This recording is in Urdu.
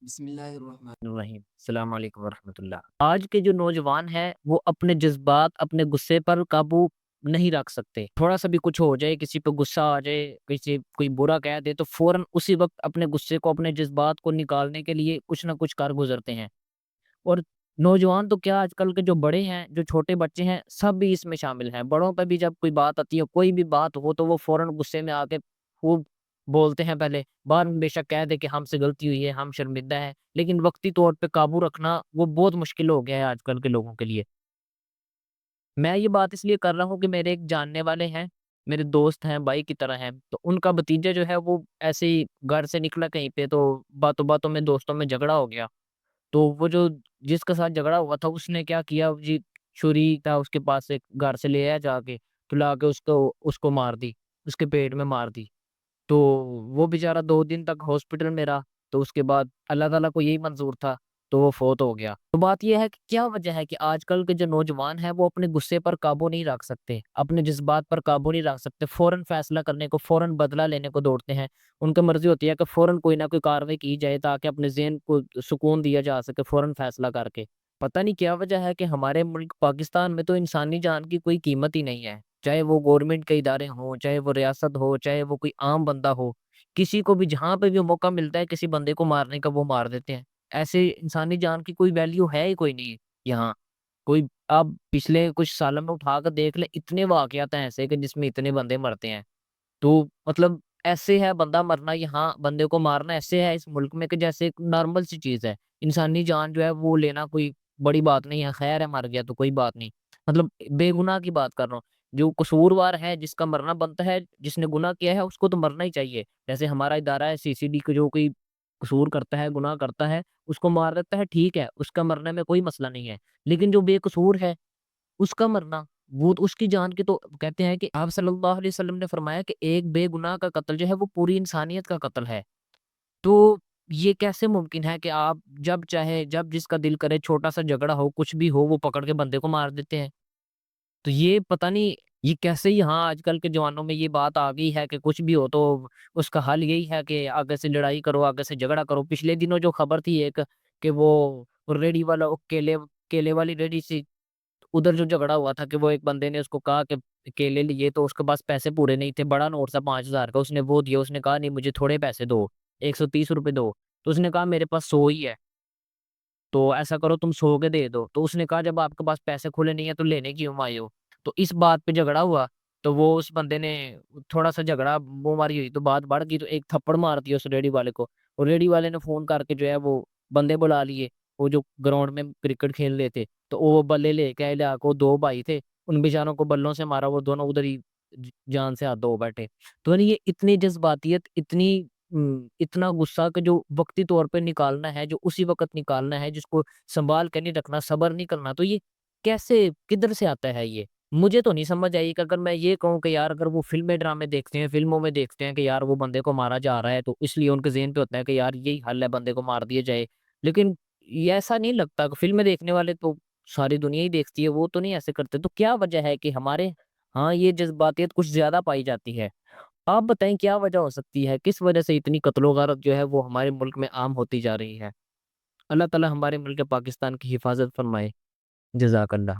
بسم اللہ الرحمن الرحیم السلام علیکم ورحمۃ اللہ۔ آج کے جو نوجوان ہیں وہ اپنے جذبات، اپنے غصے پر قابو نہیں رکھ سکتے۔ تھوڑا سا بھی کچھ ہو جائے، کسی پہ غصہ آ جائے، کسی کوئی برا کہہ دے تو فوراً اسی وقت اپنے غصے کو، اپنے جذبات کو نکالنے کے لیے کچھ نہ کچھ کر گزرتے ہیں۔ اور نوجوان تو کیا، آج کل کے جو بڑے ہیں، جو چھوٹے بچے ہیں، سب بھی اس میں شامل ہیں۔ بڑوں پہ بھی جب کوئی بات آتی ہے، کوئی بھی بات ہو تو وہ فوراً غصے میں آ کے خوب بولتے ہیں۔ پہلے بعد میں بے شک کہہ دے کہ ہم سے غلطی ہوئی ہے، ہم شرمندہ ہیں، لیکن وقتی طور پہ قابو رکھنا وہ بہت مشکل ہو گیا ہے آج کل کے لوگوں کے لیے۔ میں یہ بات اس لیے کر رہا ہوں کہ میرے ایک جاننے والے ہیں، میرے دوست ہیں، بھائی کی طرح ہیں، تو ان کا بھتیجا جو ہے وہ ایسے ہی گھر سے نکلا کہیں پہ، تو باتوں باتوں میں دوستوں میں جھگڑا ہو گیا۔ تو وہ جو جس کے ساتھ جھگڑا ہوا تھا اس نے کیا کیا جی، چھری تھا اس کے پاس سے، گھر سے لے آیا جا کے، تو لا کے اس کو مار دی، اس کے پیٹ میں مار دی۔ تو وہ بیچارہ 2 دن تک ہاسپٹل میں رہا۔ تو اس کے بعد اللہ تعالیٰ کو یہی منظور تھا، تو وہ فوت ہو گیا۔ تو بات یہ ہے کہ کیا وجہ ہے کہ آج کل کے جو نوجوان ہیں وہ اپنے غصے پر قابو نہیں رکھ سکتے، اپنے جذبات پر قابو نہیں رکھ سکتے، فوراً فیصلہ کرنے کو، فوراً بدلہ لینے کو دوڑتے ہیں۔ ان کی مرضی ہوتی ہے کہ فوراً کوئی نہ کوئی کاروائی کی جائے تاکہ اپنے ذہن کو سکون دیا جا سکے، فوراً فیصلہ کر کے۔ پتہ نہیں کیا وجہ ہے کہ ہمارے ملک پاکستان میں تو انسانی جان کی کوئی قیمت ہی نہیں ہے، چاہے وہ گورنمنٹ کے ادارے ہوں، چاہے وہ ریاست ہو، چاہے وہ کوئی عام بندہ ہو۔ کسی کو بھی جہاں پہ بھی موقع ملتا ہے کسی بندے کو مارنے کا، وہ مار دیتے ہیں۔ ایسے انسانی جان کی کوئی ویلیو ہے ہی کوئی نہیں یہاں کوئی۔ آپ پچھلے کچھ سالوں میں اٹھا کر دیکھ لیں، اتنے واقعات ہیں ایسے کہ جس میں اتنے بندے مرتے ہیں۔ تو مطلب ایسے ہے بندہ مرنا، یہاں بندے کو مارنا ایسے ہے اس ملک میں کہ جیسے ایک نارمل سی چیز ہے۔ انسانی جان جو ہے وہ لینا کوئی بڑی بات نہیں ہے، خیر ہے مر گیا تو کوئی بات نہیں۔ مطلب بے گناہ کی بات کر رہا ہوں، جو قصوروار ہے، جس کا مرنا بنتا ہے، جس نے گناہ کیا ہے اس کو تو مرنا ہی چاہیے۔ جیسے ہمارا ادارہ ہے CCD کو، جو کوئی قصور کرتا ہے، گناہ کرتا ہے، اس کو مار دیتا ہے، ٹھیک ہے، اس کا مرنے میں کوئی مسئلہ نہیں ہے۔ لیکن جو بے قصور ہے اس کا مرنا، وہ تو اس کی جان کی، تو کہتے ہیں کہ آپ صلی اللہ علیہ وسلم نے فرمایا کہ ایک بے گناہ کا قتل جو ہے وہ پوری انسانیت کا قتل ہے۔ تو یہ کیسے ممکن ہے کہ آپ جب چاہے، جب جس کا دل کرے، چھوٹا سا جھگڑا ہو، کچھ بھی ہو، وہ پکڑ کے بندے کو مار دیتے ہیں؟ تو یہ پتہ نہیں یہ کیسے یہاں آج کل کے جوانوں میں یہ بات آ گئی ہے کہ کچھ بھی ہو تو اس کا حل یہی ہے کہ آگے سے لڑائی کرو، آگے سے جھگڑا کرو۔ پچھلے دنوں جو خبر تھی ایک، کہ وہ ریڈی والا، وہ کیلے والی ریڈی سی، ادھر جو جھگڑا ہوا تھا کہ وہ ایک بندے نے اس کو کہا کہ کیلے لیے، تو اس کے پاس پیسے پورے نہیں تھے، بڑا نوٹ تھا 5,000 کا، اس نے وہ دیا، اس نے کہا نہیں مجھے تھوڑے پیسے دو، 130 روپے دو۔ تو اس نے کہا میرے پاس 100 ہی ہے، تو ایسا کرو تم 100 کے دے دو۔ تو اس نے کہا جب آپ کے پاس پیسے کھلے نہیں ہیں تو لینے کیوں آئے ہو؟ تو اس بات پہ جھگڑا ہوا۔ تو وہ اس بندے نے تھوڑا سا جھگڑا منہ ماری ہوئی تو بات بڑھ گئی، تو ایک تھپڑ مار دیا اس ریڈی والے کو۔ اور ریڈی والے نے فون کر کے جو ہے وہ بندے بلا لیے، وہ جو گراؤنڈ میں کرکٹ کھیل رہے تھے، تو وہ بلے لے کے آئے، کو 2 بھائی تھے، ان بیچاروں کو بلوں سے مارا، وہ دونوں ادھر ہی جان سے ہاتھ دھو بیٹھے۔ تو یعنی یہ اتنی جذباتیت، اتنا غصہ کہ جو وقتی طور پہ نکالنا ہے، جو اسی وقت نکالنا ہے، جس کو سنبھال کے نہیں رکھنا، صبر نہیں کرنا، تو یہ کیسے، کدھر سے آتا ہے یہ؟ مجھے تو نہیں سمجھ آئی کہ اگر میں یہ کہوں کہ یار اگر وہ فلمیں ڈرامے دیکھتے ہیں، فلموں میں دیکھتے ہیں کہ یار وہ بندے کو مارا جا رہا ہے، تو اس لیے ان کے ذہن پہ ہوتا ہے کہ یار یہی حل ہے، بندے کو مار دیا جائے۔ لیکن یہ ایسا نہیں لگتا کہ فلمیں دیکھنے والے تو ساری دنیا ہی دیکھتی ہے، وہ تو نہیں ایسے کرتے۔ تو کیا وجہ ہے کہ ہمارے ہاں یہ جذباتیت کچھ زیادہ پائی جاتی ہے؟ آپ بتائیں کیا وجہ ہو سکتی ہے، کس وجہ سے اتنی قتل و غارت جو ہے وہ ہمارے ملک میں عام ہوتی جا رہی ہے؟ اللہ تعالی ہمارے ملک پاکستان کی حفاظت فرمائے۔ جزاک اللہ۔